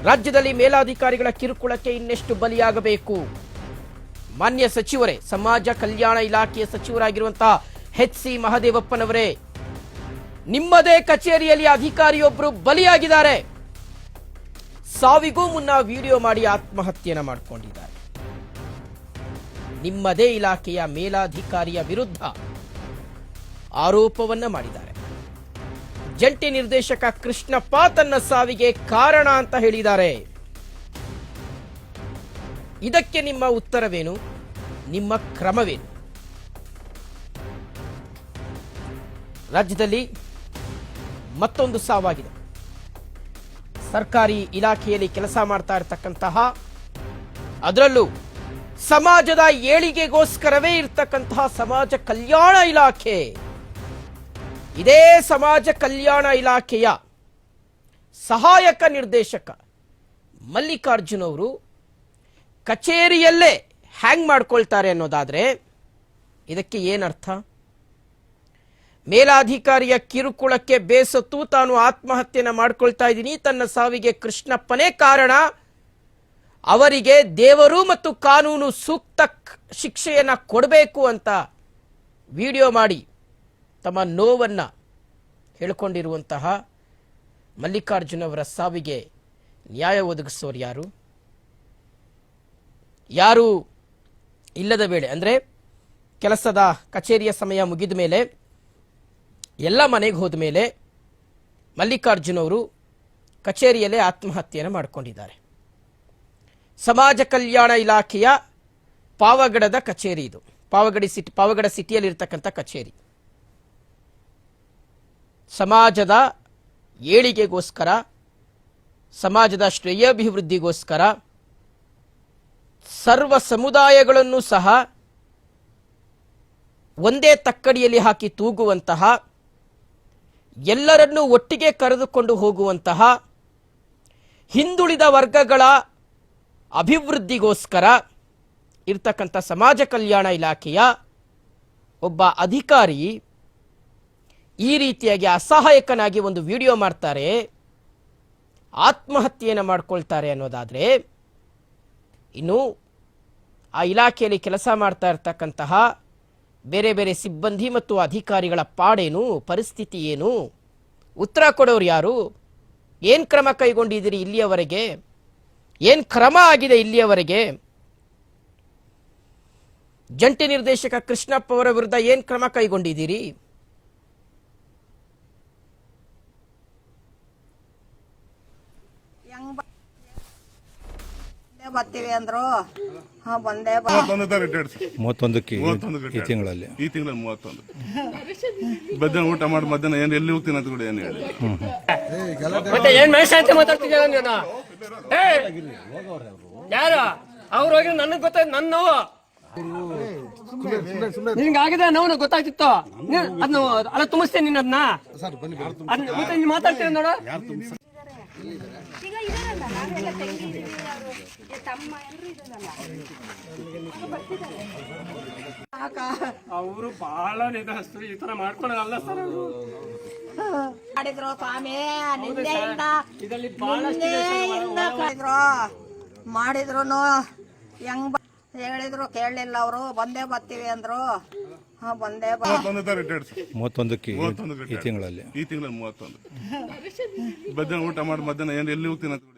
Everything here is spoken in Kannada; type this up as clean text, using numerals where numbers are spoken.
ರಾಜ್ಯದಲ್ಲಿ ಮೇಲಾಧಿಕಾರಿಗಳ ಕಿರುಕುಳಕ್ಕೆ ಇನ್ನೆಷ್ಟು ಬಲಿಯಾಗಬೇಕು? ಮಾನ್ಯ ಸಚಿವರೇ, ಸಮಾಜ ಕಲ್ಯಾಣ ಇಲಾಖೆಯ ಸಚಿವರಾಗಿರುವಂತಹ ಎಚ್.ಸಿ. ಮಹದೇವಪ್ಪನವರೇ, ನಿಮ್ಮದೇ ಕಚೇರಿಯಲ್ಲಿ ಅಧಿಕಾರಿಯೊಬ್ಬರು ಬಲಿಯಾಗಿದ್ದಾರೆ. ಸಾವಿಗೂ ಮುನ್ನ ವಿಡಿಯೋ ಮಾಡಿ ಆತ್ಮಹತ್ಯೆಯನ್ನು ಮಾಡಿಕೊಂಡಿದ್ದಾರೆ. ನಿಮ್ಮದೇ ಇಲಾಖೆಯ ಮೇಲಾಧಿಕಾರಿಯ ವಿರುದ್ಧ ಆರೋಪವನ್ನ ಮಾಡಿದ್ದಾರೆ. ಜಂಟಿ ನಿರ್ದೇಶಕ ಕೃಷ್ಣಪ್ಪ ತನ್ನ ಸಾವಿಗೆ ಕಾರಣ ಅಂತ ಹೇಳಿದ್ದಾರೆ. ಇದಕ್ಕೆ ನಿಮ್ಮ ಉತ್ತರವೇನು? ನಿಮ್ಮ ಕ್ರಮವೇನು? ರಾಜ್ಯದಲ್ಲಿ ಮತ್ತೊಂದು ಸಾವಾಗಿದೆ. ಸರ್ಕಾರಿ ಇಲಾಖೆಯಲ್ಲಿ ಕೆಲಸ ಮಾಡ್ತಾ ಇರತಕ್ಕಂತಹ, ಅದರಲ್ಲೂ ಸಮಾಜದ ಏಳಿಗೆಗೋಸ್ಕರವೇ ಇರತಕ್ಕಂತಹ ಸಮಾಜ ಕಲ್ಯಾಣ ಇಲಾಖೆ, ಇದೇ ಸಮಾಜ ಕಲ್ಯಾಣ ಇಲಾಖೆಯ ಸಹಾಯಕ ನಿರ್ದೇಶಕ ಮಲ್ಲಿಕಾರ್ಜುನ್ ಅವರು ಕಚೇರಿಯಲ್ಲೇ ಹ್ಯಾಂಗ್ ಮಾಡ್ಕೊಳ್ತಾರೆ ಅನ್ನೋದಾದ್ರೆ ಇದಕ್ಕೆ ಏನರ್ಥ? ಮೇಲಾಧಿಕಾರಿಯ ಕಿರುಕುಳಕ್ಕೆ ಬೇಸತ್ತು ತಾನು ಆತ್ಮಹತ್ಯೆನ ಮಾಡ್ಕೊಳ್ತಾ ಇದ್ದೀನಿ, ತನ್ನ ಸಾವಿಗೆ ಕೃಷ್ಣಪ್ಪನೇ ಕಾರಣ, ಅವರಿಗೆ ದೇವರು ಮತ್ತು ಕಾನೂನು ಸೂಕ್ತ ಶಿಕ್ಷೆಯನ್ನ ಕೊಡಬೇಕು ಅಂತ ವಿಡಿಯೋ ಮಾಡಿ ತಮ್ಮ ನೋವನ್ನ ಹೇಳಿಕೊಂಡಿರುವಂತಹ ಮಲ್ಲಿಕಾರ್ಜುನ್ ಅವರ ಸಾವಿಗೆ ನ್ಯಾಯ ಒದಗಿಸೋರು ಯಾರು? ಯಾರು ಇಲ್ಲದ ವೇಳೆ, ಅಂದರೆ ಕೆಲಸದ ಕಚೇರಿಯ ಸಮಯ ಮುಗಿದ ಮೇಲೆ ಎಲ್ಲ ಮನೆಗೆ ಹೋದ ಮೇಲೆ ಮಲ್ಲಿಕಾರ್ಜುನ್ ಅವರು ಕಚೇರಿಯಲ್ಲೇ ಆತ್ಮಹತ್ಯೆಯನ್ನು ಮಾಡಿಕೊಂಡಿದ್ದಾರೆ. ಸಮಾಜ ಕಲ್ಯಾಣ ಇಲಾಖೆಯ ಪಾವಗಡದ ಕಚೇರಿ ಇದು. ಪಾವಗಡ ಸಿಟಿಯಲ್ಲಿ ಇರತಕ್ಕಂಥ ಕಚೇರಿ. ಸಮಾಜದ ಏಳಿಗೆಗೋಸ್ಕರ, ಸಮಾಜದ ಶ್ರೇಯಾಭಿವೃದ್ಧಿಗೋಸ್ಕರ ಸರ್ವ ಸಮುದಾಯಗಳನ್ನು ಸಹ ಒಂದೇ ತಕ್ಕಡಿಯಲ್ಲಿ ಹಾಕಿ ತೂಗುವಂತಹ, ಎಲ್ಲರನ್ನೂ ಒಟ್ಟಿಗೆ ಕರೆದುಕೊಂಡು ಹೋಗುವಂತಹ, ಹಿಂದುಳಿದ ವರ್ಗಗಳ ಅಭಿವೃದ್ಧಿಗೋಸ್ಕರ ಇರ್ತಕ್ಕಂಥ ಸಮಾಜ ಕಲ್ಯಾಣ ಇಲಾಖೆಯ ಒಬ್ಬ ಅಧಿಕಾರಿ ಈ ರೀತಿಯಾಗಿ ಅಸಹಾಯಕನಾಗಿ ಒಂದು ವಿಡಿಯೋ ಮಾಡ್ತಾರೆ, ಆತ್ಮಹತ್ಯೆಯನ್ನು ಮಾಡ್ಕೊಳ್ತಾರೆ ಅನ್ನೋದಾದ್ರೆ, ಇನ್ನು ಆ ಇಲಾಖೆಯಲ್ಲಿ ಕೆಲಸ ಮಾಡ್ತಾ ಇರ್ತಕ್ಕಂತಹ ಬೇರೆ ಬೇರೆ ಸಿಬ್ಬಂದಿ ಮತ್ತು ಅಧಿಕಾರಿಗಳ ಪಾಡೇನು, ಪರಿಸ್ಥಿತಿ ಏನು? ಉತ್ತರ ಕೊಡೋರು ಯಾರು? ಏನು ಕ್ರಮ ಕೈಗೊಂಡಿದ್ದೀರಿ ಇಲ್ಲಿಯವರೆಗೆ? ಏನು ಕ್ರಮ ಆಗಿದೆ ಇಲ್ಲಿಯವರೆಗೆ? ಜಂಟಿ ನಿರ್ದೇಶಕ ಕೃಷ್ಣಪ್ಪ ಅವರ ವಿರುದ್ಧ ಏನು ಕ್ರಮ ಕೈಗೊಂಡಿದ್ದೀರಿ? ಬರ್ತೀವಿ ಅಂದ್ರು. ಬಂದೇ 31ಕ್ಕೆ ಈ ತಿಂಗಳಲ್ಲಿ 31 ಮಧ್ಯಾಹ್ನ ಊಟ ಮಾಡಿ ಮಧ್ಯಾಹ್ನ ಏನ್ ಎಲ್ಲಿ ಹೋಗ್ತೀನಿ ಅಂತ ಕೂಡ ಏನು ಹೇಳಿ ಮತ್ತೆ ಏನ್ ಮನುಷ್ಯ ಮಾತಾಡ್ತಿದ್ದೀರ ನೀನು? ಯಾರು ಅವ್ರು ಹೋಗಿ ನನಗೆ ಗೊತ್ತಾಯ್ತು, ನನ್ನ ನೋವು ನಿನ್ಗಾಗಿದೆ ನೋವು ಗೊತ್ತಾಗ್ತಿತ್ತು. ಅದನ್ನ ಅಲ್ಲ ತುಂಬಿಸ್ತೇನೆ ನೀನ್ ಅದನ್ನ ಮತ್ತೆ ನೀನ್ ಮಾತಾಡ್ತೀರ ನೋಡು. ಈಗ ಇದಾರಲ್ಲ, ನಾವೆಲ್ಲ ತಂಗಿದ್ದೀವಿ, ತಮ್ಮ ಎಲ್ಲರೂ ಇದಾರಲ್ಲ, ಅವರು ಬಹಳ ನಿಧಾನಸ್ಥರು, ಈ ತರ ಮಾಡ್ಕೊಳ್ಳಲ್ಲ ಸರ್. ಅವರು ಮಾಡಿದ್ರು ಸ್ವಾಮಿ, ನಿನ್ನೆಯಿಂದ ಇದರಲ್ಲಿ ಬಹಳಷ್ಟು ಮಾಡಿದ್ರು ಹೆಂಗ್ ಹೇಳಿದ್ರು ಕೇಳಲಿಲ್ಲ. ಅವರು ಬಂದೇ ಬರ್ತೀವಿ ಅಂದ್ರು. ಬಂದೇ 31ಕ್ಕೆ ಈ ತಿಂಗಳಲ್ಲಿ 31 ಮಧ್ಯಾಹ್ನ ಊಟ ಮಾಡಿ ಮಧ್ಯಾಹ್ನ ಏನ್ ಎಲ್ಲಿ ಹೋಗ್ತೀನಿ ಅಂತ